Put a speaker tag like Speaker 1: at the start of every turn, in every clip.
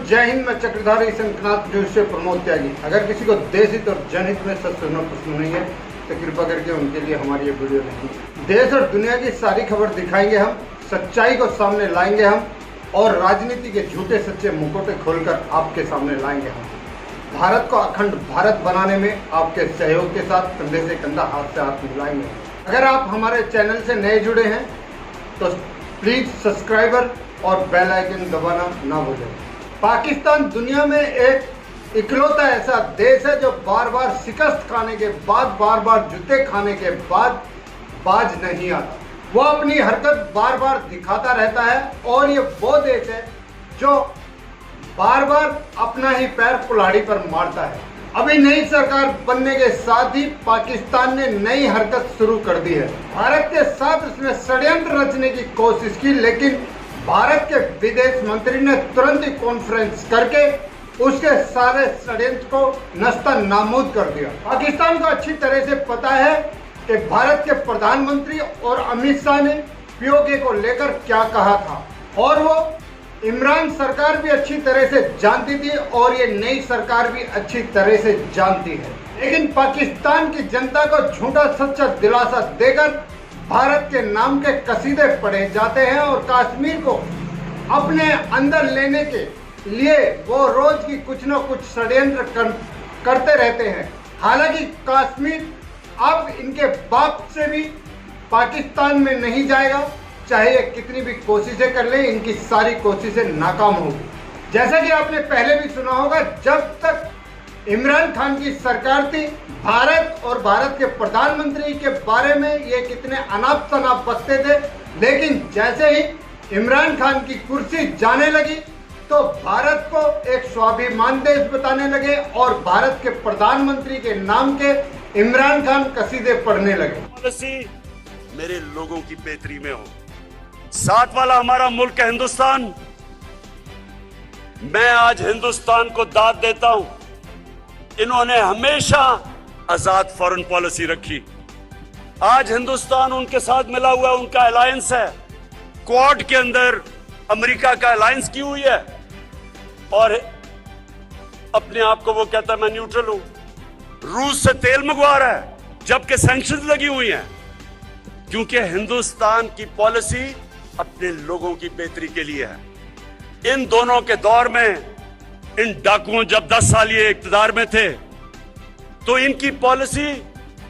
Speaker 1: जय हिंद। मैं चक्रधारी शंखनाथ जोशी से प्रमोद त्यागी। अगर किसी को देश हित और जनहित में सच सुनना पसंद नहीं है तो कृपा करके उनके लिए हमारी ये वीडियो देखें। देश और दुनिया की सारी खबर दिखाएंगे हम, सच्चाई को सामने लाएंगे हम और राजनीति के झूठे सच्चे मुखौटे खोलकर आपके सामने लाएंगे हम। भारत को अखंड भारत बनाने में आपके सहयोग के साथ कंधे से कंधा, हाथ से हाथ मिलाएंगे। अगर आप हमारे चैनल से नए जुड़े हैं तो प्लीज सब्सक्राइबर और बेल आइकन दबाना ना भूलें। पाकिस्तान दुनिया में एक इकलौता ऐसा देश है जो बार बार शिकस्त खाने के बाद, बार बार जूते खाने के बाद बाज नहीं आता। वो अपनी हरकत बार बार दिखाता रहता है और ये वो देश है जो बार बार अपना ही पैर कुल्हाड़ी पर मारता है। अभी नई सरकार बनने के साथ ही पाकिस्तान ने नई हरकत शुरू कर दी है। भारत के साथ उसने षड्यंत्र रचने की कोशिश की, लेकिन भारत के विदेश मंत्री ने तुरंत ही कॉन्फ्रेंस करके उसके सारे षड्यंत्र को नस्ता नाबूद कर दिया। पाकिस्तान को अच्छी तरह से पता है कि भारत के प्रधानमंत्री और अमित शाह ने पीओके को लेकर क्या कहा था और वो इमरान सरकार भी अच्छी तरह से जानती थी और ये नई सरकार भी अच्छी तरह से जानती है। लेकिन पाकिस्तान की जनता को झूठा सच्चा दिलासा देकर भारत के नाम के कसीदे पढ़े जाते हैं और कश्मीर को अपने अंदर लेने के लिए वो रोज की कुछ न कुछ षड्यंत्र करते रहते हैं। हालांकि कश्मीर अब इनके बाप से भी पाकिस्तान में नहीं जाएगा, चाहे ये कितनी भी कोशिशें कर ले, इनकी सारी कोशिशें नाकाम होगी। जैसा कि आपने पहले भी सुना होगा, जब तक इमरान खान की सरकार थी, भारत और भारत के प्रधानमंत्री के बारे में ये कितने अनाप शनाप बकते थे, लेकिन जैसे ही इमरान खान की कुर्सी जाने लगी तो भारत को एक स्वाभिमान देश बताने लगे और भारत के प्रधानमंत्री के नाम के इमरान खान कसीदे पढ़ने लगे।
Speaker 2: पॉलिसी मेरे लोगों की बेहतरी में हो। साथ वाला हमारा मुल्क है हिंदुस्तान। मैं आज हिंदुस्तान को दाद देता हूं। इन्होंने हमेशा आजाद फॉरेन पॉलिसी रखी। आज हिंदुस्तान उनके साथ मिला हुआ, उनका अलायंस है। क्वाड के अंदर अमेरिका का अलायंस की हुई है और अपने आप को वो कहता है मैं न्यूट्रल हूं। रूस से तेल मंगवा रहा है जबकि सैंक्शंस लगी हुई हैं, क्योंकि हिंदुस्तान की पॉलिसी अपने लोगों की बेहतरी के लिए है। इन दोनों के दौर में इन डाकुओं जब 10 साल ये इक्तदार में थे तो इनकी पॉलिसी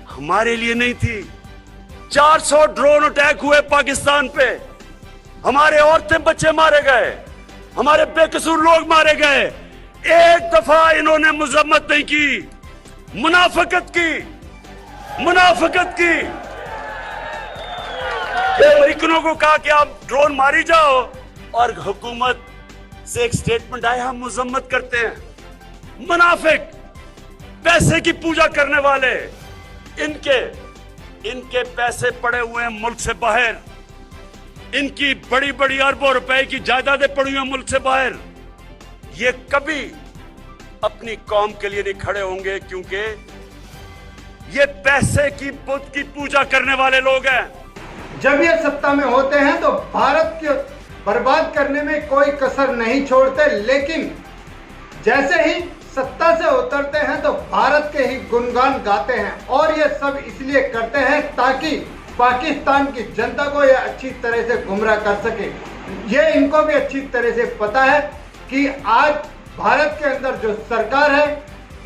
Speaker 2: हमारे लिए नहीं थी। 400 ड्रोन अटैक हुए पाकिस्तान पे, हमारे औरतें बच्चे मारे गए, हमारे बेकसूर लोग मारे गए। एक दफा इन्होंने मजम्मत नहीं की, मुनाफिकत की। अमेरिकनों को कहा कि आप ड्रोन मारी जाओ और हुकूमत से एक स्टेटमेंट आया हम मजम्मत करते हैं। मुनाफिक, पैसे की पूजा करने वाले, इनके पैसे पड़े हुए हैं मुल्क से बाहर। इनकी बड़ी बड़ी अरबों रुपए की जायदादें पड़ी हुई हैं मुल्क से बाहर। ये कभी अपनी कौम के लिए नहीं खड़े होंगे, क्योंकि ये पैसे की बुत की पूजा करने वाले लोग हैं।
Speaker 1: जब ये सत्ता में होते हैं तो भारत के बर्बाद करने में कोई कसर नहीं छोड़ते, लेकिन जैसे ही सत्ता से उतरते हैं तो भारत के ही गुणगान गाते हैं और ये सब इसलिए करते हैं ताकि पाकिस्तान की जनता को ये अच्छी तरह से गुमराह कर सके। ये इनको भी अच्छी तरह से पता है कि आज भारत के अंदर जो सरकार है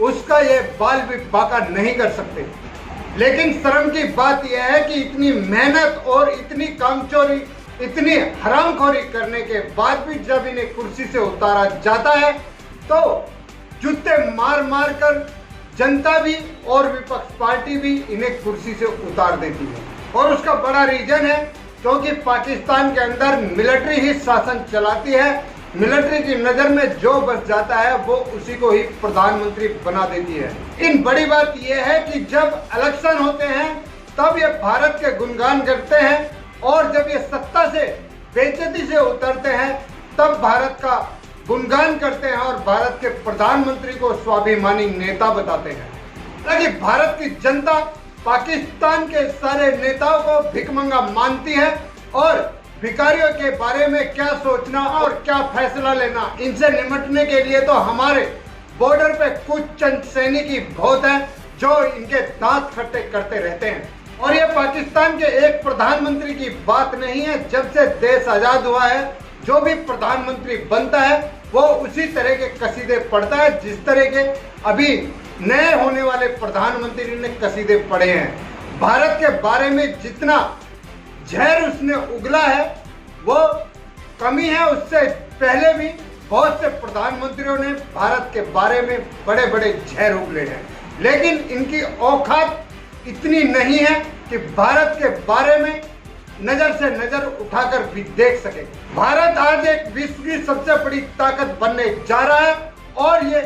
Speaker 1: उसका ये बाल भी बाका नहीं कर सकते। लेकिन शर्म की बात यह है कि इतनी मेहनत और इतनी कामचोरी, इतनी हरामखोरी करने के बाद भी जब इन्हें कुर्सी से उतारा जाता है तो जूते मार मार कर जनता भी और विपक्ष पार्टी भी इन्हें कुर्सी से उतार देती है। और उसका बड़ा रीजन है क्योंकि पाकिस्तान के अंदर मिलिट्री ही शासन चलाती है। मिलिट्री की नजर में जो बस जाता है वो उसी को ही प्रधानमंत्री बना देती है। इन बड़ी बात यह है कि जब इलेक्शन होते हैं तब ये भारत के गुणगान करते हैं और जब ये सत्ता से बेइज्जती से उतरते हैं तब भारत का गुणगान करते हैं और भारत के प्रधानमंत्री को स्वाभिमानी नेता बताते हैं। ताकि भारत की जनता पाकिस्तान के सारे नेताओं को भिखमंगा मानती है और भिखारियों के बारे में क्या सोचना और क्या फैसला लेना, इनसे निपटने के लिए तो हमारे बॉर्डर पे कुछ चंद सैनिक ही बहुत हैं जो इनके दांत खट्टे करते रहते हैं। और ये पाकिस्तान के एक प्रधानमंत्री की बात नहीं है। जब से देश आजाद हुआ है, जो भी प्रधानमंत्री बनता है वो उसी तरह के कसीदे पढ़ता है जिस तरह के अभी नए होने वाले प्रधानमंत्री ने कसीदे पढ़े हैं। भारत के बारे में जितना जहर उसने उगला है वो कमी है। उससे पहले भी बहुत से प्रधानमंत्रियों ने भारत के बारे में बड़े बड़े जहर उगले हैं, लेकिन इनकी औकात इतनी नहीं है कि भारत के बारे में नजर से नजर उठाकर भी देख सके। भारत आज एक विश्व की सबसे बड़ी ताकत बनने जा रहा है और ये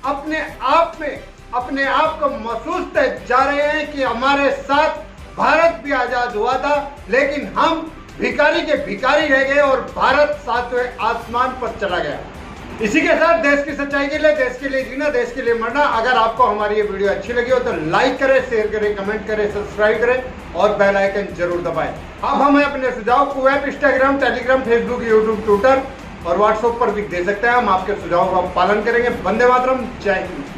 Speaker 1: अपने आप को महसूस जा रहे हैं कि हमारे साथ भारत भी आजाद हुआ था, लेकिन हम भिखारी के भिखारी रह गए और भारत सातवें आसमान पर चला गया। इसी के साथ देश की सच्चाई के लिए, देश के लिए जीना, देश के लिए मरना। अगर आपको हमारी ये वीडियो अच्छी लगी हो तो लाइक करें, शेयर करें, कमेंट करें, सब्सक्राइब करें और बेल आइकन जरूर दबाएं। अब हमें अपने सुझाव को web, Instagram, Telegram, Facebook, YouTube, Twitter और व्हाट्सएप पर भी दे सकते हैं। हम आपके सुझाव का पालन करेंगे। वंदे मातरम, जय हिंद।